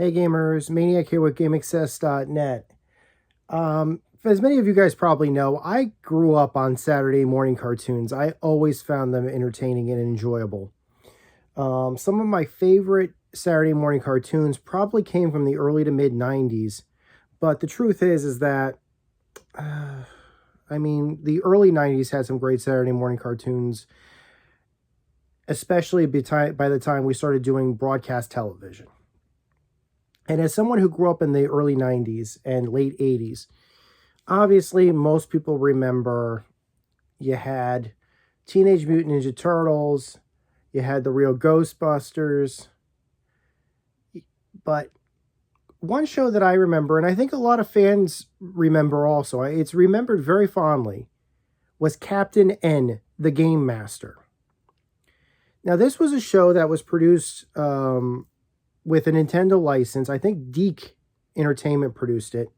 Hey gamers, Maniac here with GameAccess.net. As many of you guys probably know, I grew up on Saturday morning cartoons. I always found them entertaining and enjoyable. Some of my favorite Saturday morning cartoons probably came from the early to mid 90s, but the truth is that, the early 90s had some great Saturday morning cartoons, especially by the time we started doing broadcast television. And as someone who grew up in the early 90s and late 80s, obviously most people remember you had Teenage Mutant Ninja Turtles, you had the real Ghostbusters. But one show that I remember, and I think a lot of fans remember also, it's remembered very fondly, was Captain N, the Game Master. Now, this was a show that was produced with a Nintendo license. I think Deke Entertainment produced it.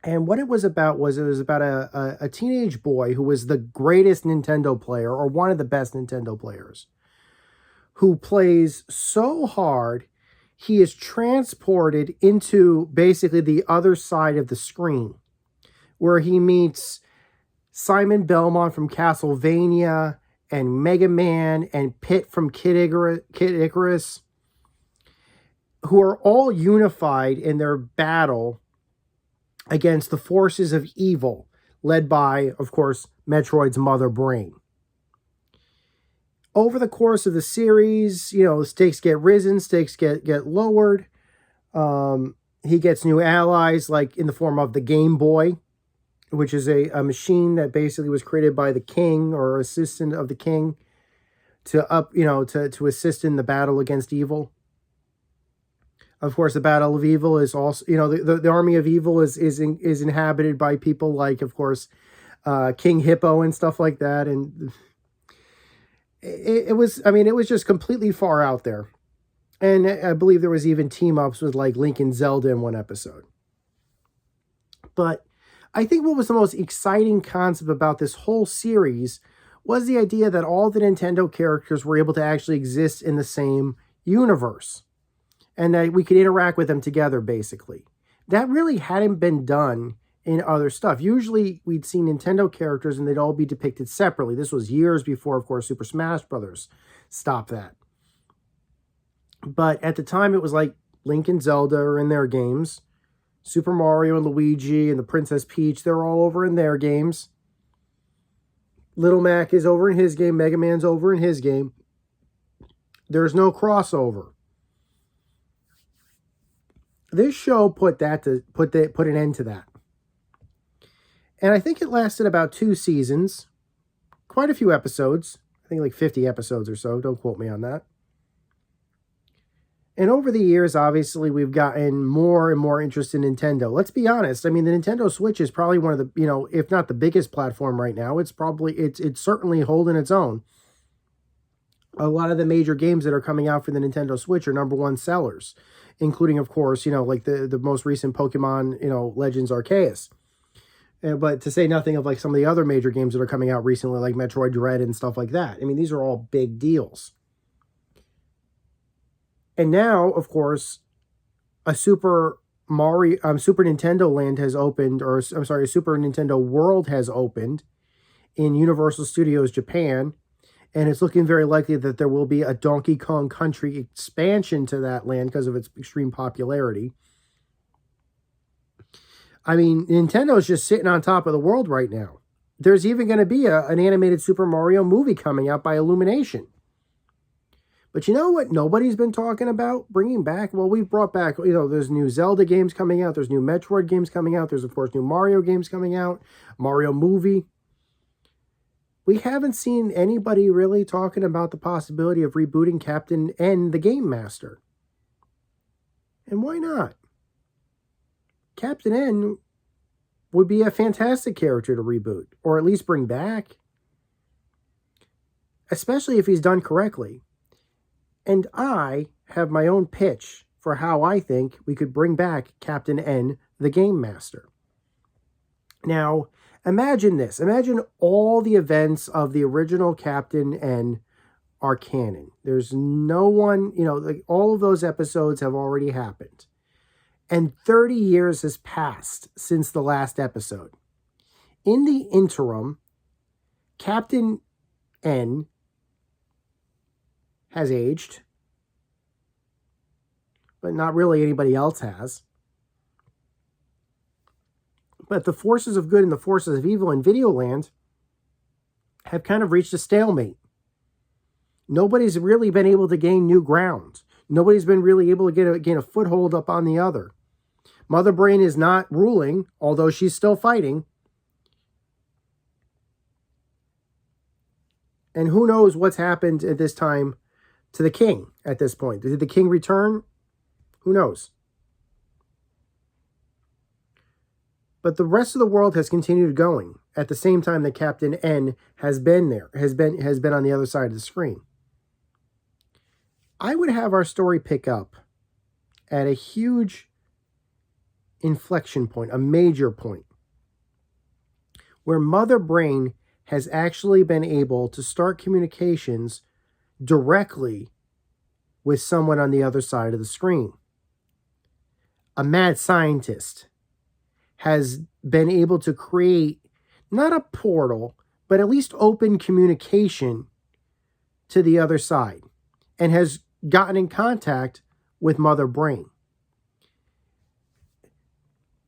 And what it was about a teenage boy who was the greatest Nintendo player, or one of the best Nintendo players, who plays so hard he is transported into basically the other side of the screen, where he meets Simon Belmont from Castlevania and Mega Man and Pit from Kid Icarus, who are all unified in their battle against the forces of evil, led by, of course, Metroid's mother brain. Over the course of the series, the stakes get risen, stakes get lowered. He gets new allies, like in the form of the Game Boy, which is a machine that basically was created by the king or assistant of the king to assist in the battle against evil. Of course, the Battle of Evil is also, the Army of Evil is inhabited by people like, of course, King Hippo and stuff like that. And it was just completely far out there. And I believe there was even team-ups with like Link and Zelda in one episode. But I think what was the most exciting concept about this whole series was the idea that all the Nintendo characters were able to actually exist in the same universe, and that we could interact with them together, basically. That really hadn't been done in other stuff. Usually, we'd see Nintendo characters, and they'd all be depicted separately. This was years before, of course, Super Smash Brothers stopped that. But at the time, it was like Link and Zelda are in their games. Super Mario and Luigi and the Princess Peach, they're all over in their games. Little Mac is over in his game. Mega Man's over in his game. There's no crossover. This show put an end to that. And I think it lasted about 2 seasons. Quite a few episodes. I think like 50 episodes or so. Don't quote me on that. And over the years, obviously, we've gotten more and more interest in Nintendo. Let's be honest. I mean, the Nintendo Switch is probably one of the, if not the biggest platform right now, it's certainly holding its own. A lot of the major games that are coming out for the Nintendo Switch are #1 sellers, including, of course, like the most recent Pokemon, Legends Arceus. But to say nothing of like some of the other major games that are coming out recently, like Metroid Dread and stuff like that. I mean, these are all big deals. And now, of course, a Super Nintendo Land has opened, a Super Nintendo World has opened in Universal Studios Japan, and it's looking very likely that there will be a Donkey Kong Country expansion to that land because of its extreme popularity. I mean, Nintendo's just sitting on top of the world right now. There's even going to be an animated Super Mario movie coming out by Illumination. But you know what nobody's been talking about bringing back? Well, we've brought back, there's new Zelda games coming out. There's new Metroid games coming out. There's, of course, new Mario games coming out. Mario movie. We haven't seen anybody really talking about the possibility of rebooting Captain N, the Game Master. And why not? Captain N would be a fantastic character to reboot, or at least bring back. Especially if he's done correctly. And I have my own pitch for how I think we could bring back Captain N, the Game Master. Now, imagine this. Imagine all the events of the original Captain N are canon. There's no one, like all of those episodes have already happened. And 30 years has passed since the last episode. In the interim, Captain N has aged, but not really anybody else has. But the forces of good and the forces of evil in Videoland have kind of reached a stalemate. Nobody's really been able to gain new ground. Nobody's been really able to gain a foothold up on the other. Mother Brain is not ruling, although she's still fighting. And who knows what's happened at this time to the king at this point. Did the king return? Who knows? But the rest of the world has continued going at the same time that Captain N has been there, has been on the other side of the screen. I would have our story pick up at a huge inflection point, a major point, where Mother Brain has actually been able to start communications directly with someone on the other side of the screen. A mad scientist has been able to create not a portal, but at least open communication to the other side, and has gotten in contact with Mother Brain.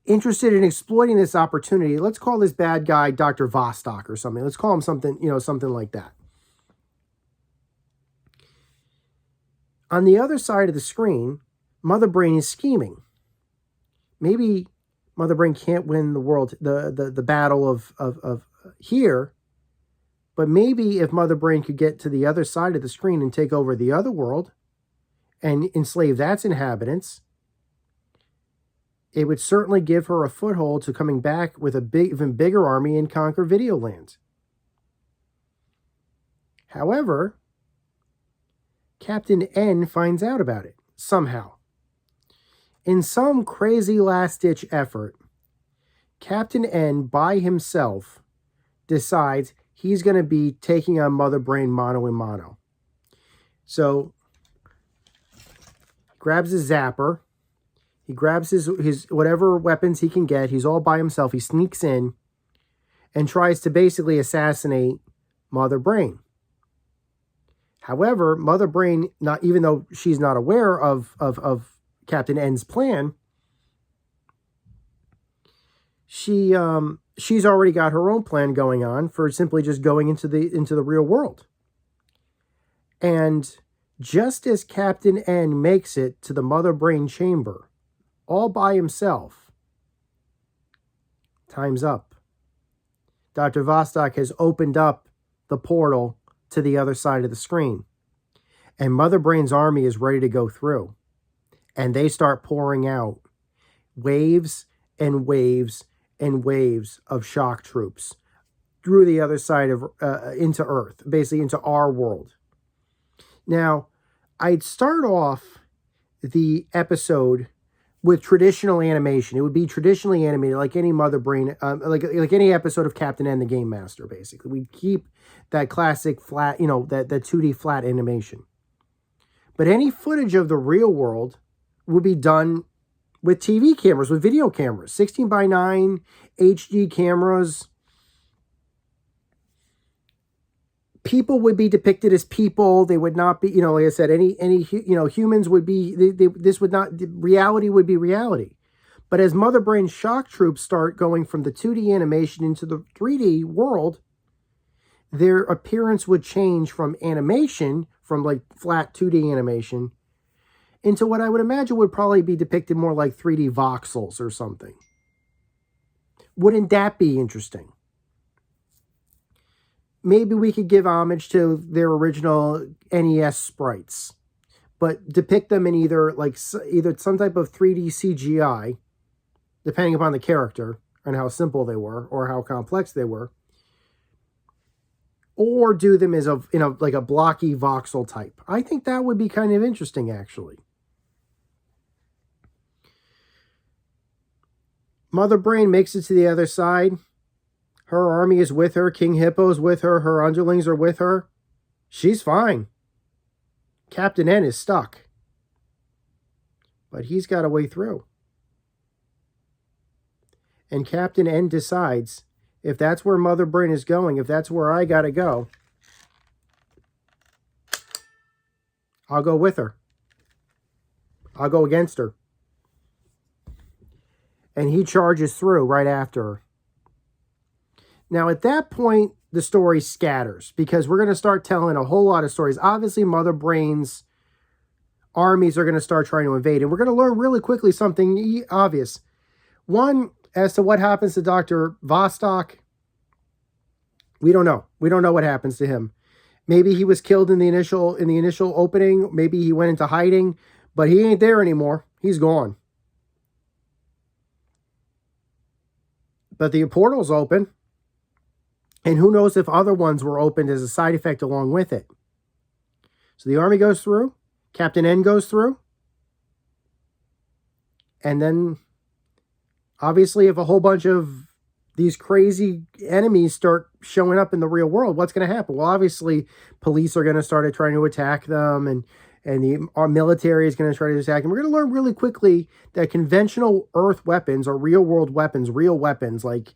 Interested in exploiting this opportunity, let's call this bad guy Dr. Vostok or something. Let's call him something, something like that. On the other side of the screen, Mother Brain is scheming. Maybe Mother Brain can't win the world, the battle of here, but maybe if Mother Brain could get to the other side of the screen and take over the other world and enslave its inhabitants, it would certainly give her a foothold to coming back with a even bigger army and conquer Videoland. However, Captain N finds out about it somehow. In some crazy last-ditch effort, Captain N by himself decides he's going to be taking on Mother Brain mano a mano. So, grabs his zapper. He grabs his whatever weapons he can get. He's all by himself. He sneaks in and tries to basically assassinate Mother Brain. However, Mother Brain, not even though she's not aware of Captain N's plan, she's already got her own plan going on for simply just going into the real world. And just as Captain N makes it to the Mother Brain chamber, all by himself, time's up. Dr. Vostok has opened up the portal to the other side of the screen, and Mother Brain's army is ready to go through. And they start pouring out waves and waves and waves of shock troops through the other side of into Earth, basically into our world. Now, I'd start off the episode with traditional animation. It would be traditionally animated, like any Mother Brain, like any episode of Captain N the Game Master. Basically, we'd keep that classic flat, that 2D flat animation. But any footage of the real world would be done with TV cameras, with video cameras, 16:9 HD cameras. People would be depicted as people. They would not be, like I said, any humans would be, this would not, reality would be reality. But as Mother Brain shock troops start going from the 2D animation into the 3D world, their appearance would change from animation, from like flat 2D animation, into what I would imagine would probably be depicted more like 3D voxels or something. Wouldn't that be interesting? Maybe we could give homage to their original NES sprites, but depict them in either some type of 3D CGI, depending upon the character and how simple they were or how complex they were, or do them as like a blocky voxel type. I think that would be kind of interesting, actually. Mother Brain makes it to the other side. Her army is with her. King Hippo's with her. Her underlings are with her. She's fine. Captain N is stuck. But he's got a way through. And Captain N decides, if that's where Mother Brain is going, if that's where I gotta go, I'll go with her. I'll go against her. And he charges through right after her. Now, at that point, the story scatters because we're going to start telling a whole lot of stories. Obviously, Mother Brain's armies are going to start trying to invade. And we're going to learn really quickly something obvious. One, as to what happens to Dr. Vostok, we don't know. We don't know what happens to him. Maybe he was killed in the initial opening. Maybe he went into hiding, but he ain't there anymore. He's gone. But the portal's open. And who knows if other ones were opened as a side effect along with it. So the army goes through. Captain N goes through. And then, obviously, if a whole bunch of these crazy enemies start showing up in the real world, what's going to happen? Well, obviously, police are going to start trying to attack them, and our military is going to try to attack them. We're going to learn really quickly that conventional Earth weapons are real-world weapons, real weapons, like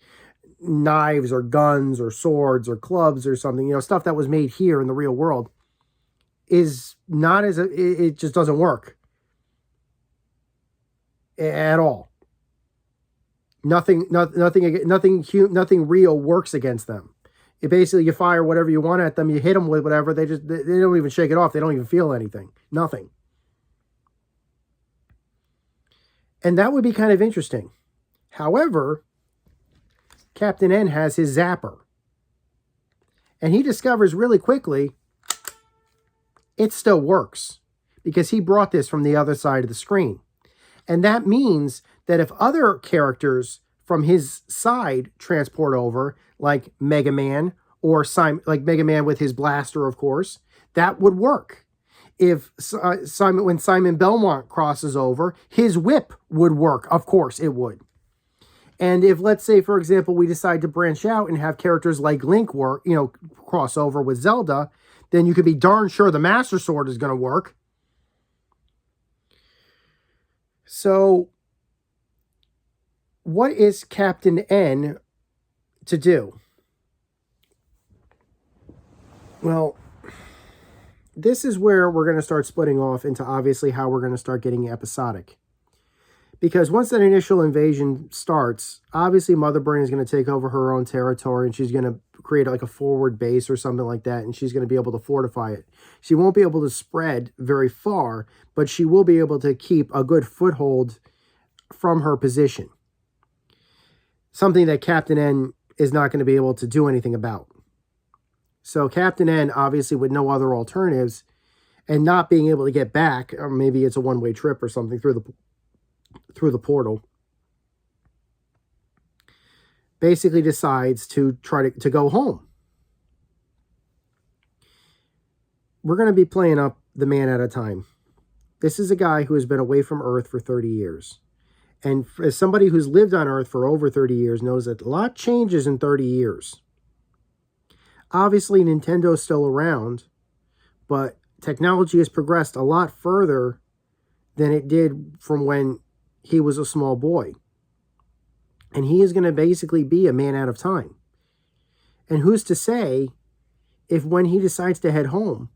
knives or guns or swords or clubs or something, stuff that was made here in the real world, is not it just doesn't work at all. Nothing real works against them. You fire whatever you want at them, you hit them with whatever, they don't even shake it off, they don't even feel anything. Nothing. And that would be kind of interesting. However, Captain N has his zapper. And he discovers really quickly it still works because he brought this from the other side of the screen. And that means that if other characters from his side transport over, like Mega Man or like Mega Man with his blaster, of course, that would work. If when Simon Belmont crosses over, his whip would work. Of course, it would. And if, let's say, for example, we decide to branch out and have characters like Link work, cross over with Zelda, then you could be darn sure the Master Sword is going to work. So, what is Captain N to do? Well, this is where we're going to start splitting off into obviously how we're going to start getting episodic. Because once that initial invasion starts, obviously Mother Brain is going to take over her own territory and she's going to create like a forward base or something like that, and she's going to be able to fortify it. She won't be able to spread very far, but she will be able to keep a good foothold from her position. Something that Captain N is not going to be able to do anything about. So Captain N, obviously with no other alternatives, and not being able to get back, or maybe it's a one-way trip or something through the portal, basically decides to try to go home. We're going to be playing up the man at a time. This is a guy who has been away from Earth for 30 years. And as somebody who's lived on Earth for over 30 years knows that a lot changes in 30 years. Obviously, Nintendo's still around, but technology has progressed a lot further than it did from when he was a small boy. And he is going to basically be a man out of time. And who's to say if when he decides to head home,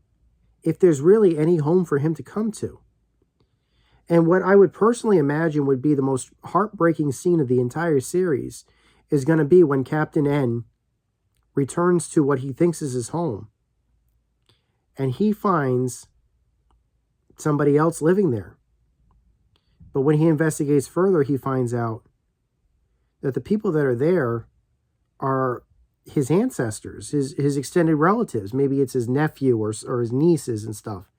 if there's really any home for him to come to? And what I would personally imagine would be the most heartbreaking scene of the entire series is going to be when Captain N returns to what he thinks is his home. And he finds somebody else living there. But when he investigates further, he finds out that the people that are there are his ancestors, his extended relatives. Maybe it's his nephew or his nieces and stuff.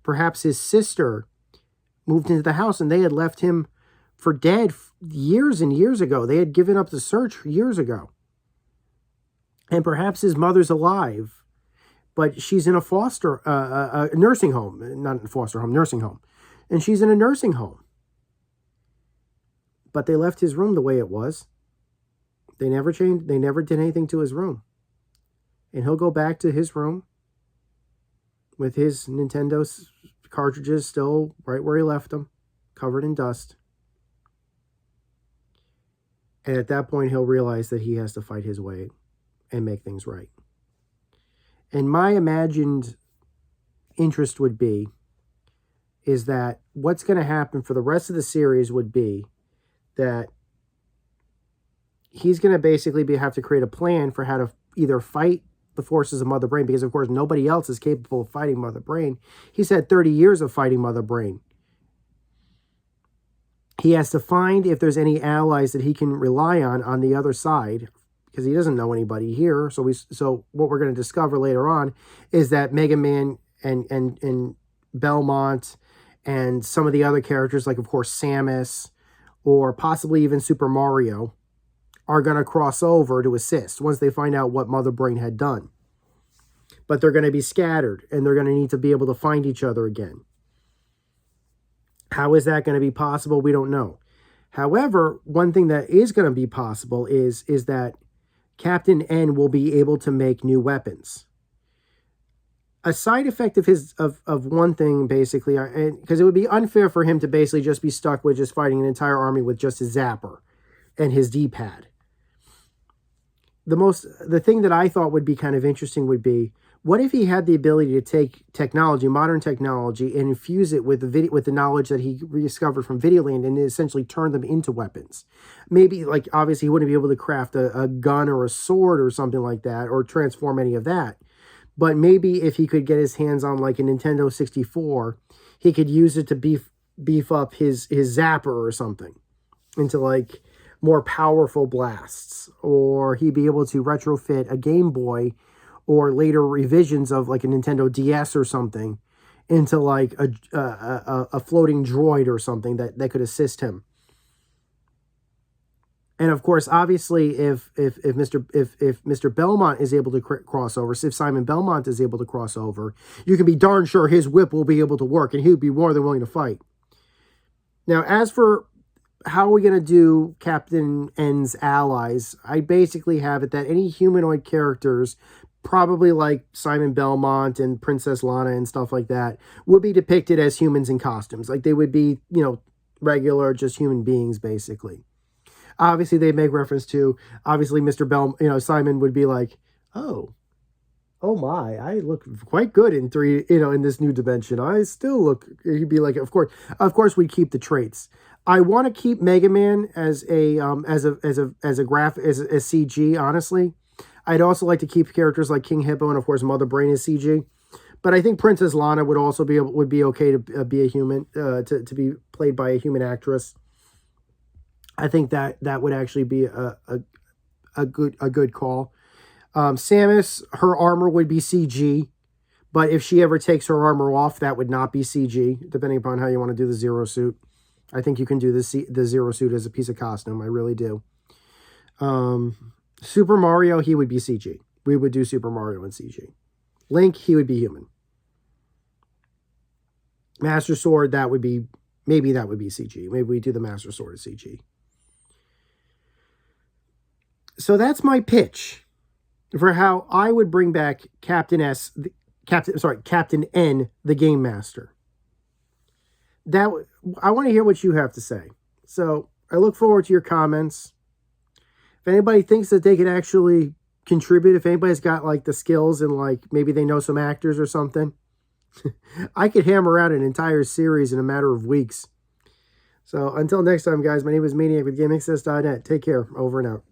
Perhaps his sister moved into the house and they had left him for dead years and years ago. They had given up the search years ago. And perhaps his mother's alive, but she's in a nursing home, not a foster home, nursing home. And she's in a nursing home. But they left his room the way it was. They never changed. They never did anything to his room. And he'll go back to his room with his Nintendo cartridges still right where he left them, covered in dust. And at that point, he'll realize that he has to fight his way and make things right. And my imagined interest would be is that what's going to happen for the rest of the series would be that he's going to basically have to create a plan for how to either fight the forces of Mother Brain, because of course nobody else is capable of fighting Mother Brain. He's had 30 years of fighting Mother Brain. He has to find if there's any allies that he can rely on the other side, because he doesn't know anybody here. So what we're going to discover later on is that Mega Man and Belmont and some of the other characters, like of course Samus or possibly even Super Mario, are going to cross over to assist once they find out what Mother Brain had done. But they're going to be scattered, and they're going to need to be able to find each other again. How is that going to be possible? We don't know. However, one thing that is going to be possible is that Captain N will be able to make new weapons. A side effect of one thing, basically, because it would be unfair for him to basically just be stuck with just fighting an entire army with just his zapper and his D-pad. The thing that I thought would be kind of interesting would be, what if he had the ability to take technology, modern technology, and infuse it with the knowledge that he rediscovered from Videoland and essentially turn them into weapons? Maybe, like, obviously he wouldn't be able to craft a gun or a sword or something like that, or transform any of that. But maybe if he could get his hands on like a Nintendo 64, he could use it to beef up his zapper or something into like more powerful blasts, or he'd be able to retrofit a Game Boy or later revisions of like a Nintendo DS or something into like a floating droid or something that could assist him. And of course, obviously, if Mr. Belmont is able to cross over, if Simon Belmont is able to cross over, you can be darn sure his whip will be able to work, and he would be more than willing to fight. Now, as for how are we going to do Captain N's allies, I basically have it that any humanoid characters, probably like Simon Belmont and Princess Lana and stuff like that, would be depicted as humans in costumes. Like they would be, regular, just human beings, basically. Obviously, they make reference to, obviously, Simon would be like, oh my, I look quite good in in this new dimension. I still look, he'd be like, of course, we keep the traits. I want to keep Mega Man as a CG, honestly. I'd also like to keep characters like King Hippo and, of course, Mother Brain as CG. But I think Princess Lana would also would be okay to be a human, to be played by a human actress. I think that would actually be a good call. Samus, her armor would be CG, but if she ever takes her armor off, that would not be CG, depending upon how you want to do the Zero Suit. I think you can do the Zero Suit as a piece of costume. I really do. Super Mario, he would be CG. We would do Super Mario in CG. Link, he would be human. Master Sword, maybe that would be CG. Maybe we do the Master Sword as CG. So that's my pitch for how I would bring back Captain N, the Game Master. I want to hear what you have to say. So I look forward to your comments. If anybody thinks that they can actually contribute, if anybody's got like the skills and like maybe they know some actors or something, I could hammer out an entire series in a matter of weeks. So until next time, guys, my name is Maniac with GameAccess.net. Take care. Over and out.